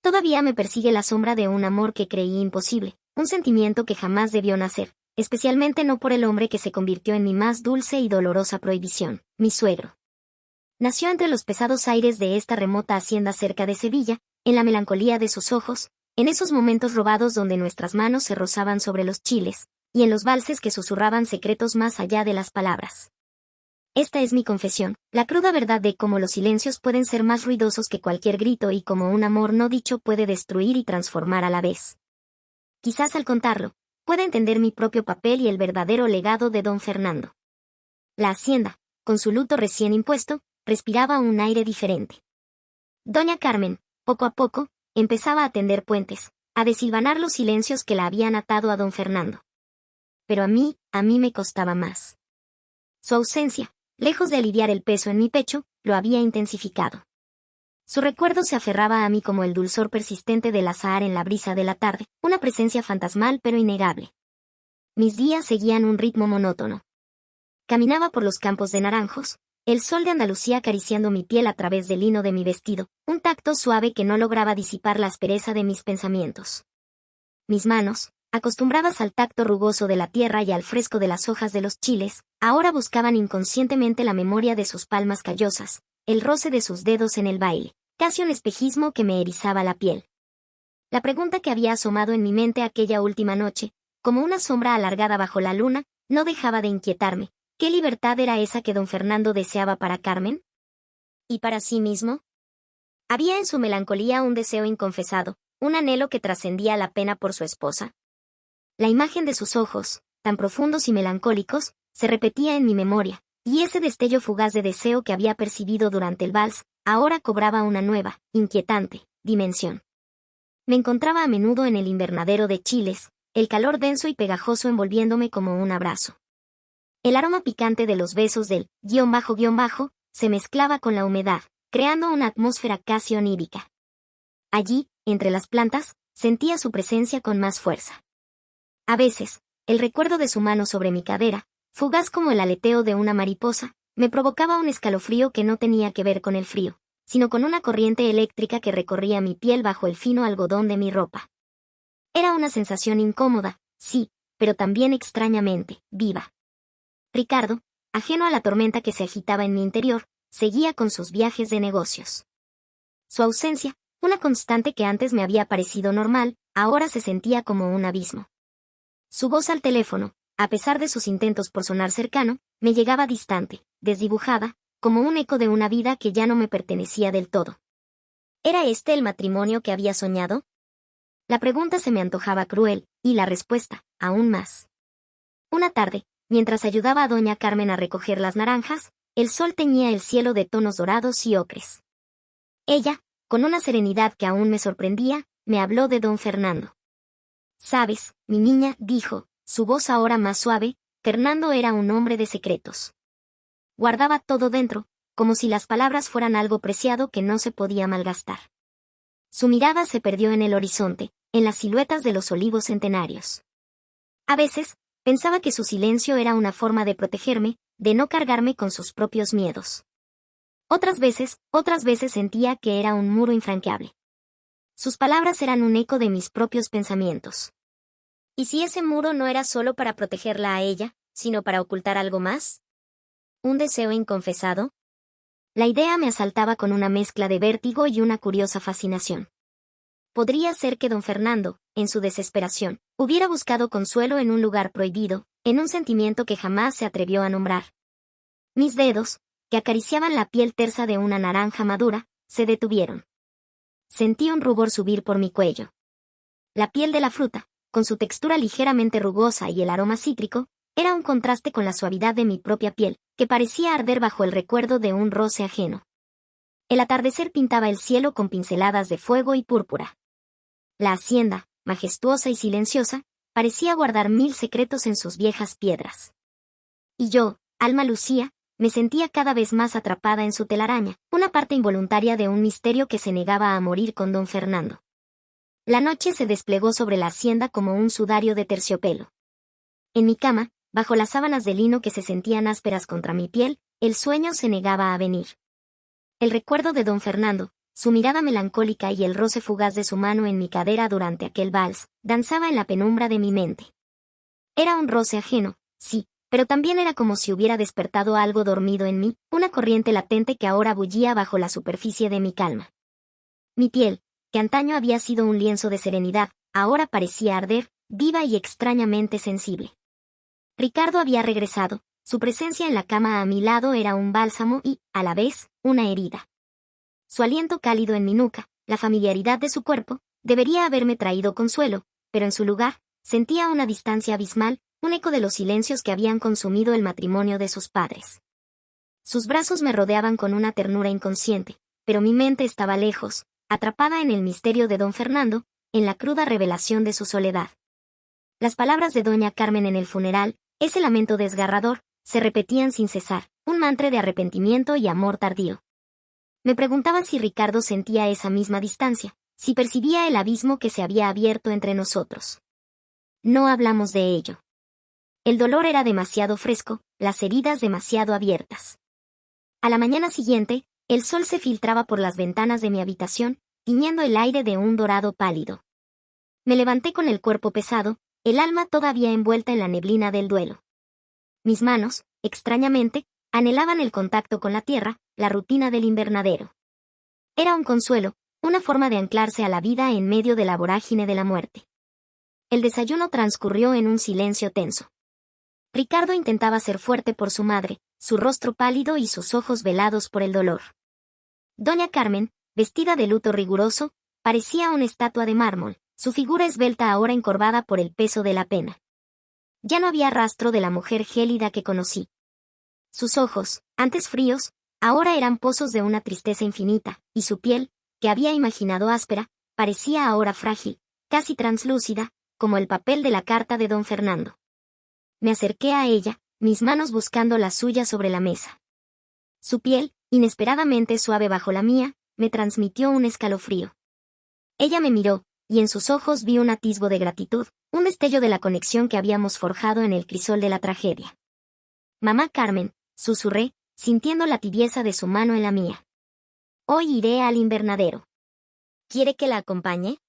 Todavía me persigue la sombra de un amor que creí imposible, un sentimiento que jamás debió nacer, especialmente no por el hombre que se convirtió en mi más dulce y dolorosa prohibición, mi suegro. Nació entre los pesados aires de esta remota hacienda cerca de Sevilla, en la melancolía de sus ojos, en esos momentos robados donde nuestras manos se rozaban sobre los chiles, y en los valses que susurraban secretos más allá de las palabras. Esta es mi confesión, la cruda verdad de cómo los silencios pueden ser más ruidosos que cualquier grito y cómo un amor no dicho puede destruir y transformar a la vez. Quizás al contarlo, pueda entender mi propio papel y el verdadero legado de don Fernando. La hacienda, con su luto recién impuesto, respiraba un aire diferente. Doña Carmen, poco a poco, empezaba a tender puentes, a desilvanar los silencios que la habían atado a don Fernando. Pero a mí me costaba más. Su ausencia, lejos de aliviar el peso en mi pecho, lo había intensificado. Su recuerdo se aferraba a mí como el dulzor persistente del azahar en la brisa de la tarde, una presencia fantasmal pero innegable. Mis días seguían un ritmo monótono. Caminaba por los campos de naranjos, el sol de Andalucía acariciando mi piel a través del lino de mi vestido, un tacto suave que no lograba disipar la aspereza de mis pensamientos. Mis manos, acostumbradas al tacto rugoso de la tierra y al fresco de las hojas de los chiles, ahora buscaban inconscientemente la memoria de sus palmas callosas, el roce de sus dedos en el baile, casi un espejismo que me erizaba la piel. La pregunta que había asomado en mi mente aquella última noche, como una sombra alargada bajo la luna, no dejaba de inquietarme. ¿Qué libertad era esa que don Fernando deseaba para Carmen? ¿Y para sí mismo? Había en su melancolía un deseo inconfesado, un anhelo que trascendía la pena por su esposa. La imagen de sus ojos, tan profundos y melancólicos, se repetía en mi memoria, y ese destello fugaz de deseo que había percibido durante el vals, ahora cobraba una nueva, inquietante, dimensión. Me encontraba a menudo en el invernadero de chiles, el calor denso y pegajoso envolviéndome como un abrazo. El aroma picante de los besos del __ se mezclaba con la humedad, creando una atmósfera casi onírica. Allí, entre las plantas, sentía su presencia con más fuerza. A veces, el recuerdo de su mano sobre mi cadera, fugaz como el aleteo de una mariposa, me provocaba un escalofrío que no tenía que ver con el frío, sino con una corriente eléctrica que recorría mi piel bajo el fino algodón de mi ropa. Era una sensación incómoda, sí, pero también extrañamente viva. Ricardo, ajeno a la tormenta que se agitaba en mi interior, seguía con sus viajes de negocios. Su ausencia, una constante que antes me había parecido normal, ahora se sentía como un abismo. Su voz al teléfono, a pesar de sus intentos por sonar cercano, me llegaba distante, desdibujada, como un eco de una vida que ya no me pertenecía del todo. ¿Era este el matrimonio que había soñado? La pregunta se me antojaba cruel, y la respuesta, aún más. Una tarde, mientras ayudaba a doña Carmen a recoger las naranjas, el sol teñía el cielo de tonos dorados y ocres. Ella, con una serenidad que aún me sorprendía, me habló de don Fernando. «Sabes, mi niña», dijo, su voz ahora más suave, Fernando era un hombre de secretos. Guardaba todo dentro, como si las palabras fueran algo preciado que no se podía malgastar. Su mirada se perdió en el horizonte, en las siluetas de los olivos centenarios. A veces, pensaba que su silencio era una forma de protegerme, de no cargarme con sus propios miedos. Otras veces sentía que era un muro infranqueable. Sus palabras eran un eco de mis propios pensamientos. ¿Y si ese muro no era solo para protegerla a ella, sino para ocultar algo más? ¿Un deseo inconfesado? La idea me asaltaba con una mezcla de vértigo y una curiosa fascinación. Podría ser que don Fernando, en su desesperación, hubiera buscado consuelo en un lugar prohibido, en un sentimiento que jamás se atrevió a nombrar. Mis dedos, que acariciaban la piel tersa de una naranja madura, se detuvieron. Sentí un rubor subir por mi cuello. La piel de la fruta, con su textura ligeramente rugosa y el aroma cítrico, era un contraste con la suavidad de mi propia piel, que parecía arder bajo el recuerdo de un roce ajeno. El atardecer pintaba el cielo con pinceladas de fuego y púrpura. La hacienda, majestuosa y silenciosa, parecía guardar 1000 secretos en sus viejas piedras. Y yo, alma Lucía, me sentía cada vez más atrapada en su telaraña, una parte involuntaria de un misterio que se negaba a morir con don Fernando. La noche se desplegó sobre la hacienda como un sudario de terciopelo. En mi cama, bajo las sábanas de lino que se sentían ásperas contra mi piel, el sueño se negaba a venir. El recuerdo de don Fernando, Su mirada melancólica y el roce fugaz de su mano en mi cadera durante aquel vals, danzaba en la penumbra de mi mente. Era un roce ajeno, sí, pero también era como si hubiera despertado algo dormido en mí, una corriente latente que ahora bullía bajo la superficie de mi calma. Mi piel, que antaño había sido un lienzo de serenidad, ahora parecía arder, viva y extrañamente sensible. Ricardo había regresado, su presencia en la cama a mi lado era un bálsamo y, a la vez, una herida. Su aliento cálido en mi nuca, la familiaridad de su cuerpo, debería haberme traído consuelo, pero en su lugar, sentía una distancia abismal, un eco de los silencios que habían consumido el matrimonio de sus padres. Sus brazos me rodeaban con una ternura inconsciente, pero mi mente estaba lejos, atrapada en el misterio de don Fernando, en la cruda revelación de su soledad. Las palabras de doña Carmen en el funeral, ese lamento desgarrador, se repetían sin cesar, un mantra de arrepentimiento y amor tardío. Me preguntaba si Ricardo sentía esa misma distancia, si percibía el abismo que se había abierto entre nosotros. No hablamos de ello. El dolor era demasiado fresco, las heridas demasiado abiertas. A la mañana siguiente, el sol se filtraba por las ventanas de mi habitación, tiñendo el aire de un dorado pálido. Me levanté con el cuerpo pesado, el alma todavía envuelta en la neblina del duelo. Mis manos, extrañamente, anhelaban el contacto con la tierra, la rutina del invernadero. Era un consuelo, una forma de anclarse a la vida en medio de la vorágine de la muerte. El desayuno transcurrió en un silencio tenso. Ricardo intentaba ser fuerte por su madre, su rostro pálido y sus ojos velados por el dolor. Doña Carmen, vestida de luto riguroso, parecía una estatua de mármol, su figura esbelta ahora encorvada por el peso de la pena. Ya no había rastro de la mujer gélida que conocí. Sus ojos, antes fríos, ahora eran pozos de una tristeza infinita, y su piel, que había imaginado áspera, parecía ahora frágil, casi translúcida, como el papel de la carta de don Fernando. Me acerqué a ella, mis manos buscando las suyas sobre la mesa. Su piel, inesperadamente suave bajo la mía, me transmitió un escalofrío. Ella me miró, y en sus ojos vi un atisbo de gratitud, un destello de la conexión que habíamos forjado en el crisol de la tragedia. Mamá Carmen, susurré, sintiendo la tibieza de su mano en la mía. Hoy iré al invernadero. ¿Quiere que la acompañe?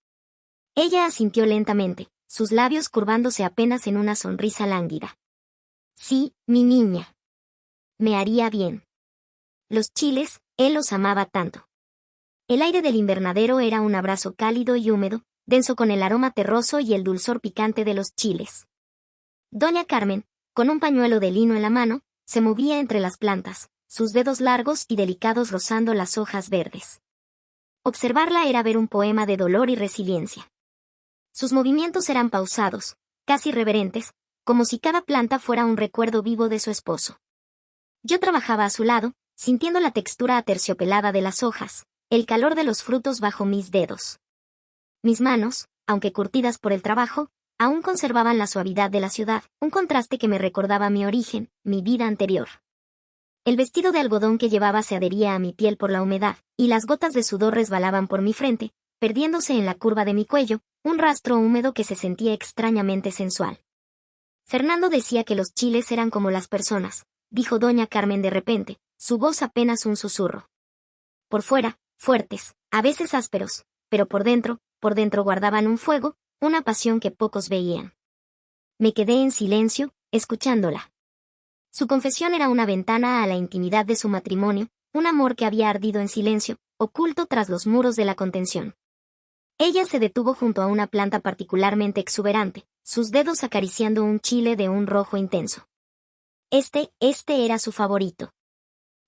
Ella asintió lentamente, sus labios curvándose apenas en una sonrisa lánguida. Sí, mi niña. Me haría bien. Los chiles, él los amaba tanto. El aire del invernadero era un abrazo cálido y húmedo, denso con el aroma terroso y el dulzor picante de los chiles. Doña Carmen, con un pañuelo de lino en la mano, se movía entre las plantas, sus dedos largos y delicados rozando las hojas verdes. Observarla era ver un poema de dolor y resiliencia. Sus movimientos eran pausados, casi reverentes, como si cada planta fuera un recuerdo vivo de su esposo. Yo trabajaba a su lado, sintiendo la textura aterciopelada de las hojas, el calor de los frutos bajo mis dedos. Mis manos, aunque curtidas por el trabajo, aún conservaban la suavidad de la ciudad, un contraste que me recordaba mi origen, mi vida anterior. El vestido de algodón que llevaba se adhería a mi piel por la humedad, y las gotas de sudor resbalaban por mi frente, perdiéndose en la curva de mi cuello, un rastro húmedo que se sentía extrañamente sensual. Fernando decía que los chiles eran como las personas, dijo doña Carmen de repente, su voz apenas un susurro. Por fuera, fuertes, a veces ásperos, pero por dentro guardaban un fuego, una pasión que pocos veían. Me quedé en silencio, escuchándola. Su confesión era una ventana a la intimidad de su matrimonio, un amor que había ardido en silencio, oculto tras los muros de la contención. Ella se detuvo junto a una planta particularmente exuberante, sus dedos acariciando un chile de un rojo intenso. Este era su favorito.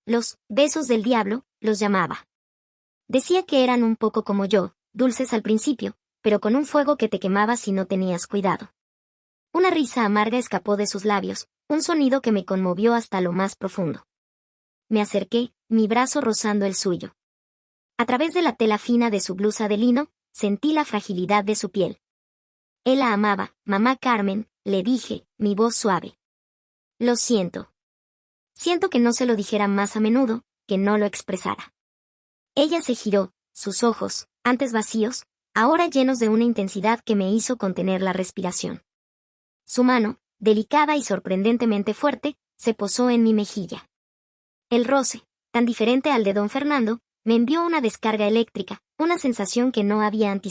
Los besos del diablo, los llamaba. Decía que eran un poco como yo, dulces al principio, pero con un fuego que te quemaba si no tenías cuidado. Una risa amarga escapó de sus labios, un sonido que me conmovió hasta lo más profundo. Me acerqué, mi brazo rozando el suyo. A través de la tela fina de su blusa de lino, sentí la fragilidad de su piel. Él la amaba, mamá Carmen, le dije, mi voz suave. Lo siento. Siento que no se lo dijera más a menudo, que no lo expresara. Ella se giró, sus ojos, antes vacíos, ahora llenos de una intensidad que me hizo contener la respiración. Su mano, delicada y sorprendentemente fuerte, se posó en mi mejilla. El roce, tan diferente al de don Fernando, Me envió una descarga eléctrica, una sensación que no había anticipado.